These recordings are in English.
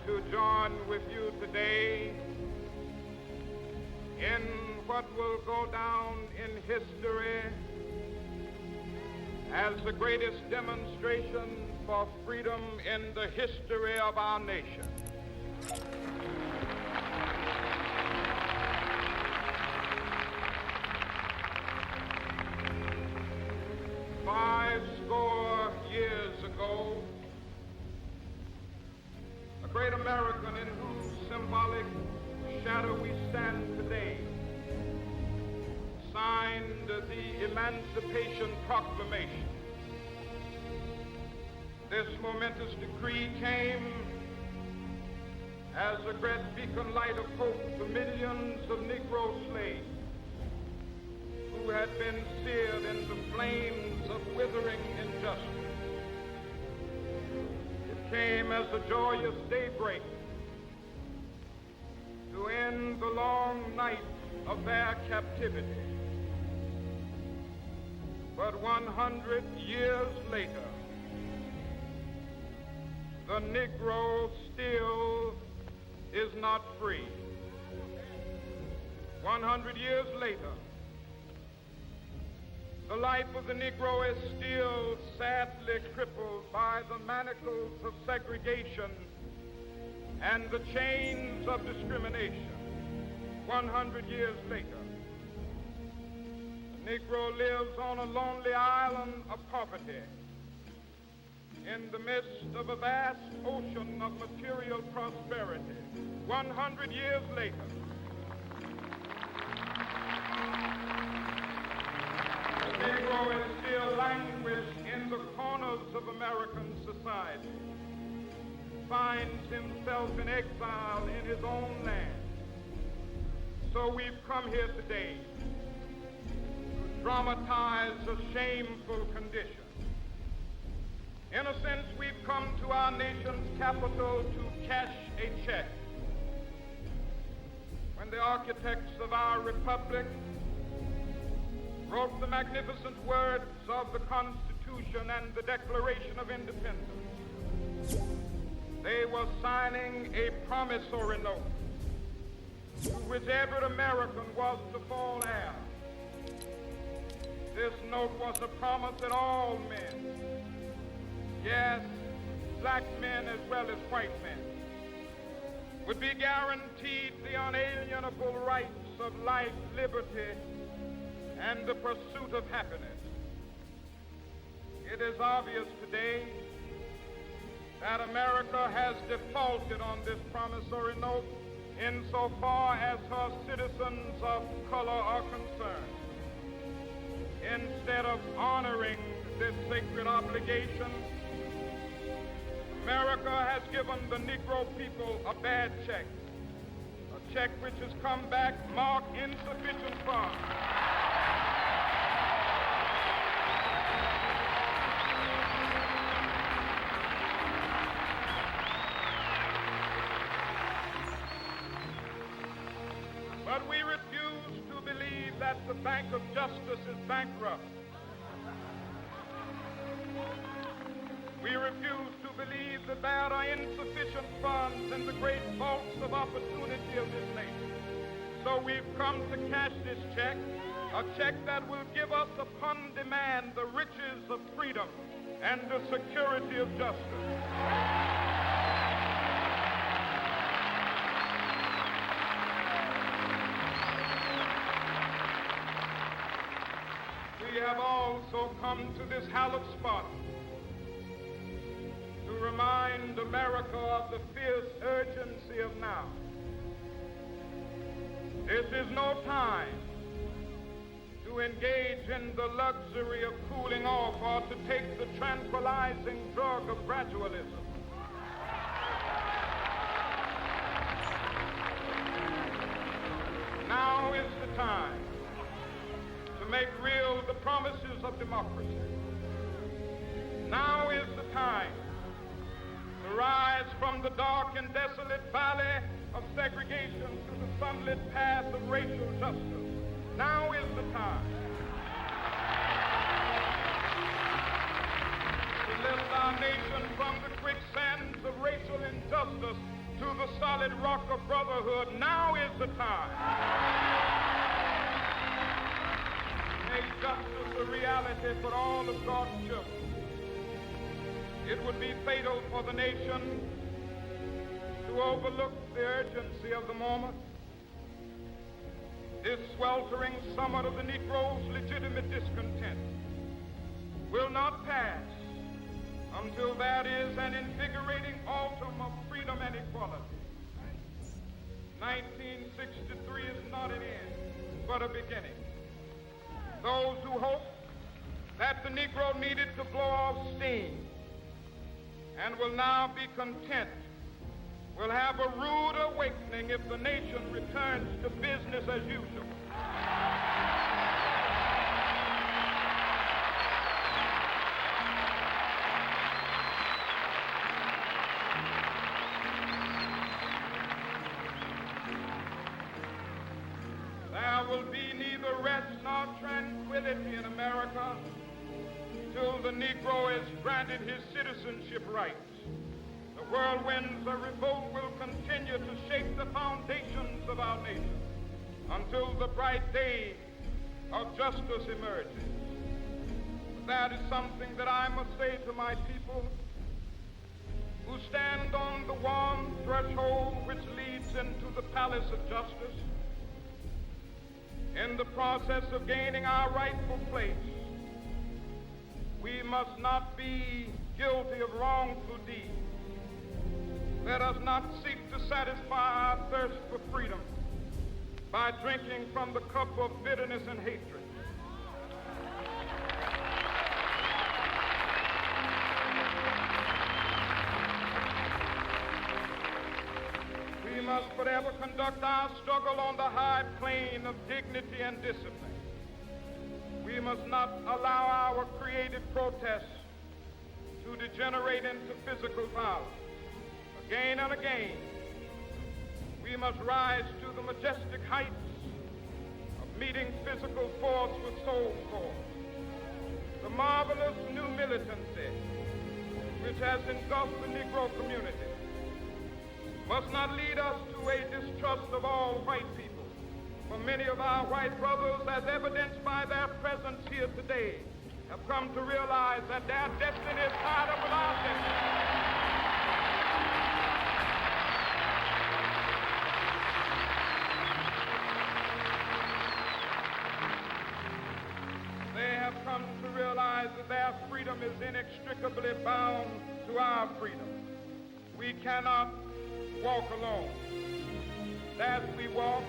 to join with you today in what will go down in history as the greatest demonstration for freedom in the history of our nation. Fourscore years ago, a great American in whose symbolic shadow we stand today signed the Emancipation Proclamation. This momentous decree came as a great beacon light of hope to millions of Negro slaves who had been seared in the flames of withering injustice. It came as a joyous daybreak to end the long night of their captivity. But 100 years later, the Negro still is not free. 100 years later, the life of the Negro is still sadly crippled by the manacles of segregation and the chains of discrimination. 100 years later, the Negro lives on a lonely island of poverty in the midst of a vast ocean of material prosperity. 100 years later, the Negro is still languished in the corners of American society, finds himself in exile in his own land. So we've come here today to dramatize a shameful condition. In a sense, we've come to our nation's capital to cash a check. When the architects of our republic wrote the magnificent words of the Constitution and the Declaration of Independence, they were signing a promissory note to which every American was to fall heir. This note was a promise that all men, yes, black men as well as white men, would be guaranteed the unalienable rights of life, liberty, and the pursuit of happiness. It is obvious today that America has defaulted on this promissory note insofar as her citizens of color are concerned. Instead of honoring this sacred obligation, America has given the Negro people a bad check, a check which has come back marked insufficient funds. But we refuse to believe that the Bank of Justice is bankrupt. We refuse to believe that there are insufficient funds in the great vaults of opportunity of this nation. So we've come to cash this check, a check that will give us upon demand the riches of freedom and the security of justice. We have also come to this hallowed spot to remind America of the fierce urgency of now. This is no time to engage in the luxury of cooling off or to take the tranquilizing drug of gradualism. Now is the time to make real the promises of democracy. Now is the time to rise from the dark and desolate valley of segregation to the sunlit path of racial justice. Now is the time to lift our nation from the quicksands of racial injustice to the solid rock of brotherhood. Now is the time. Make justice a reality for all of God's children. It would be fatal for the nation to overlook the urgency of the moment. This sweltering summit of the Negro's legitimate discontent will not pass until there is an invigorating autumn of freedom and equality. 1963 is not an end, but a beginning. Those who hope that the Negro needed to blow off steam and will now be content will have a rude awakening if the nation returns to business as usual. There will be neither rest nor tranquility in America till the Negro is granted his citizenship rights. The whirlwinds of revolt will continue to shake the foundations of our nation until the bright day of justice emerges. That is something that I must say to my people who stand on the warm threshold which leads into the palace of justice. In the process of gaining our rightful place, we must not be guilty of wrongful deeds. Let us not seek to satisfy our thirst for freedom by drinking from the cup of bitterness and hatred. We must forever conduct our struggle on the high plane of dignity and discipline. We must not allow our creative protests to degenerate into physical violence. Again and again, we must rise to the majestic heights of meeting physical force with soul force. The marvelous new militancy which has engulfed the Negro community must not lead us to a distrust of all white people. For many of our white brothers, as evidenced by their presence here today, have come to realize that their destiny is tied up with our destiny. They have come to realize that their freedom is inextricably bound to our freedom. We cannot walk alone. As we walk,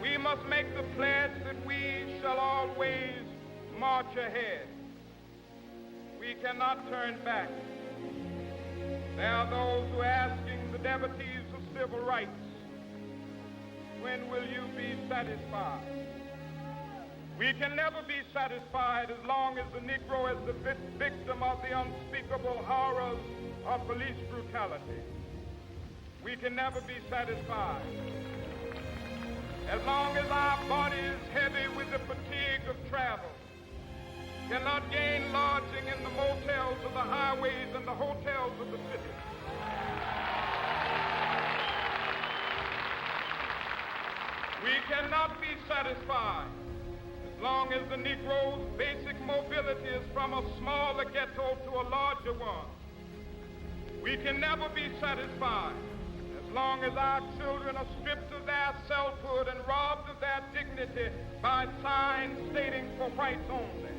we must make the pledge that we shall always march ahead. We cannot turn back. There are those who are asking the devotees of civil rights, when will you be satisfied? We can never be satisfied as long as the Negro is the victim of the unspeakable horrors of police brutality. We can never be satisfied as long as our body is heavy with the fatigue of travel, cannot gain lodging in the motels of the highways and the hotels of the city. We cannot be satisfied as long as the Negro's basic mobility is from a smaller ghetto to a larger one. We can never be satisfied as long as our children are stripped of their selfhood and robbed of their dignity by signs stating for whites only.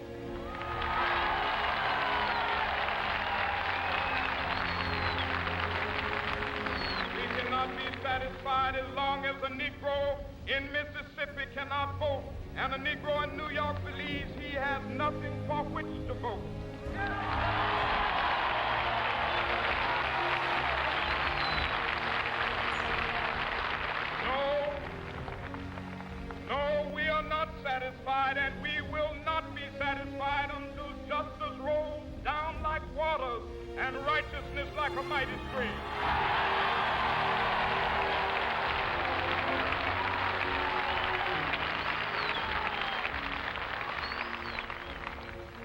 We cannot be satisfied as long as a Negro in Mississippi cannot vote and a Negro in New York believes he has nothing for which to vote. Satisfied, and we will not be satisfied until justice rolls down like waters and righteousness like a mighty stream.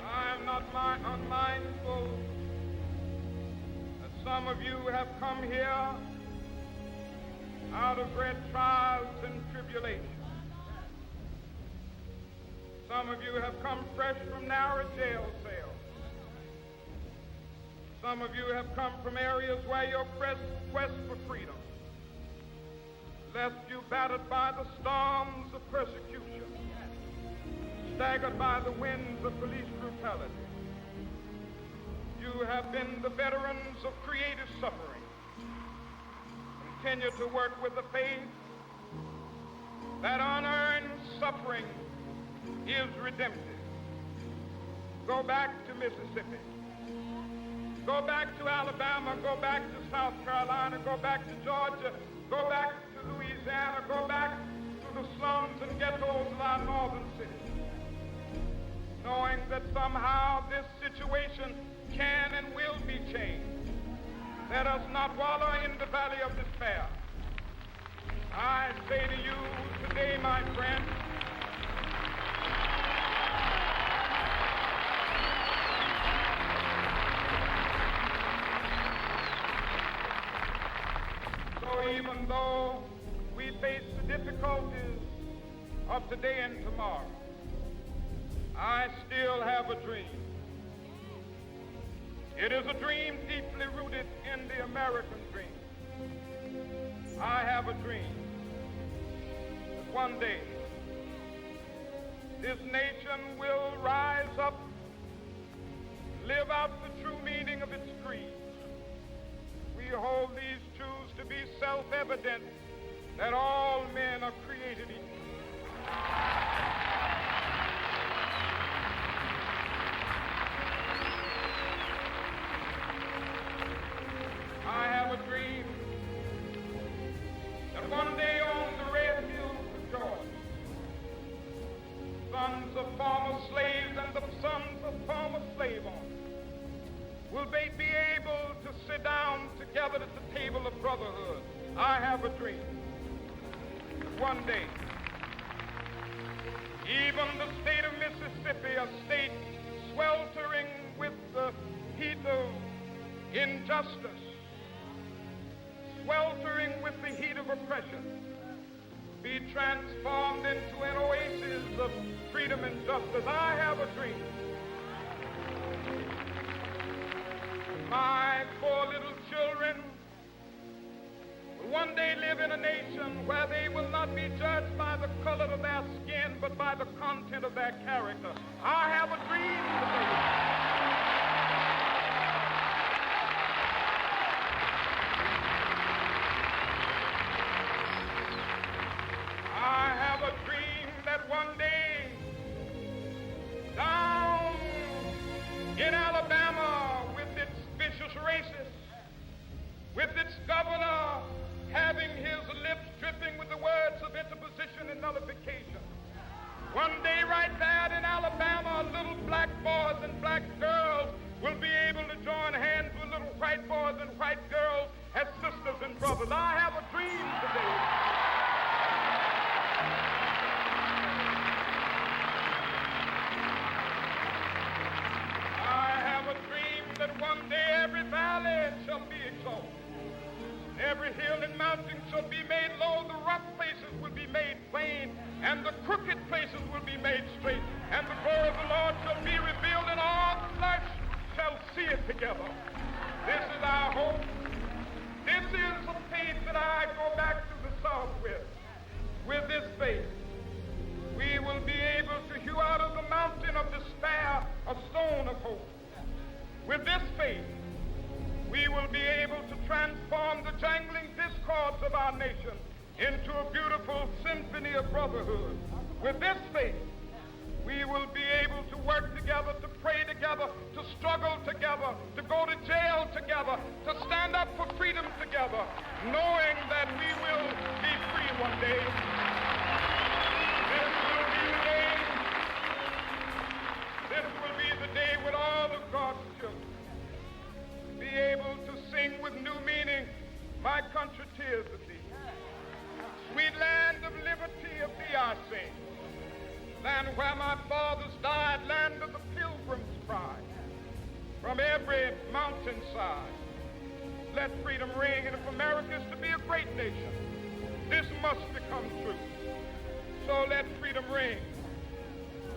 I am not unmindful that some Some of you have come here out of great trials and tribulations. Some of you have come fresh from narrow jail cells. Some of you have come from areas where your quest for freedom left you battered by the storms of persecution, staggered by the winds of police brutality. You have been the veterans of creative suffering. Continue to work with the faith that unearned suffering is redemptive. Go back to Mississippi. Go back to Alabama. Go back to South Carolina. Go back to Georgia. Go back to Louisiana. Go back to the slums and ghettos of our northern cities, knowing that somehow this situation can and will be changed. Let us not wallow in the valley of despair. I say to you today, my friend, so even though we face the difficulties of today and tomorrow, I still have a dream. It is a dream deeply rooted in the American dream. I have a dream that one day this nation will rise up, live out the true meaning of its creed. We hold these truths to be self-evident, that all men are created equal. I have a dream that one day on the red hills of Georgia, sons of former slaves and the sons of former slave owners will be able to sit down together at the table of brotherhood. I have a dream that one day even the state of Mississippi, a state sweltering with the heat of injustice, sweltering with the heat of oppression, be transformed into an oasis of freedom and justice. I have a dream. My four little children will one day live in a nation where they will not be judged by the color of their skin, but by the content of their character. I have a dream today. One day, down in Alabama, with its vicious racists, with its governor having his lips dripping with the words of interposition and nullification. One day right there in Alabama, little black boys and black girls will be able to join hands with little white boys and white girls as sisters and brothers. I have a dream today. That one day every valley shall be exalted, every hill and mountain shall be made low, the rough places will be made plain, and the crooked places will be made straight, and the glory of the Lord shall be revealed, and all flesh shall see it together. This is our hope. This is the faith that I go back to the South with. With this faith, we will be able to hew out of the mountain of despair a stone of hope. With this faith, we will be able to transform the jangling discords of our nation into a beautiful symphony of brotherhood. With this faith, we will be able to work together, to pray together, to struggle together, to go to jail together, to stand up for freedom together, knowing that we will be free one day. This will be the day. This will be the day when all of God's children be able to sing with new meaning, my country, tears of thee. Sweet land of liberty of thee I sing. Land where my fathers died, land of the pilgrim's pride. From every mountainside, Let freedom ring, and if America is to be a great nation, this must become true. So let freedom ring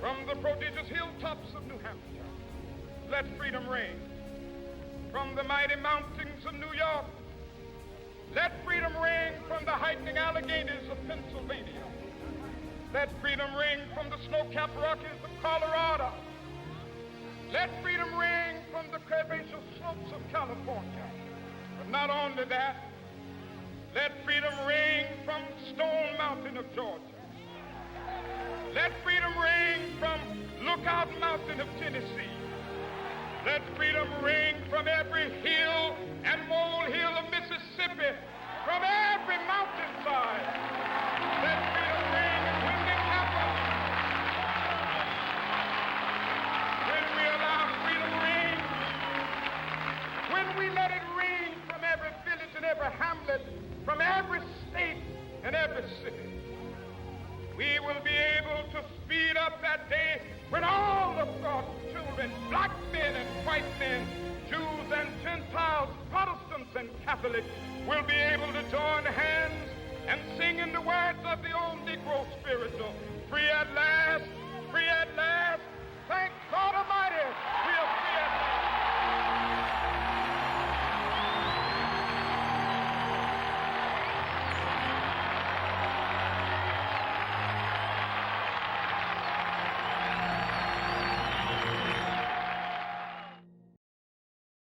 from the prodigious hilltops of New Hampshire. Let freedom ring from the mighty mountains of New York. Let freedom ring from the heightening Alleghenies of Pennsylvania. Let freedom ring from the snow-capped Rockies of Colorado. Let freedom ring from the curvaceous slopes of California. But not only that, let freedom ring from Stone Mountain of Georgia. Let freedom ring from Lookout Mountain of Tennessee. Let freedom ring from every hill and molehill of Mississippi, from every mountainside. Let freedom ring, and when it happens, when we allow freedom ring, when we let it ring from every village and every hamlet, from every state and every city, we will be able to speed up that day when all of God's children, black men and white men, Jews and Gentiles, Protestants and Catholics, will be able to join hands and sing in the words of the old Negro spiritual, free at last, thank God Almighty.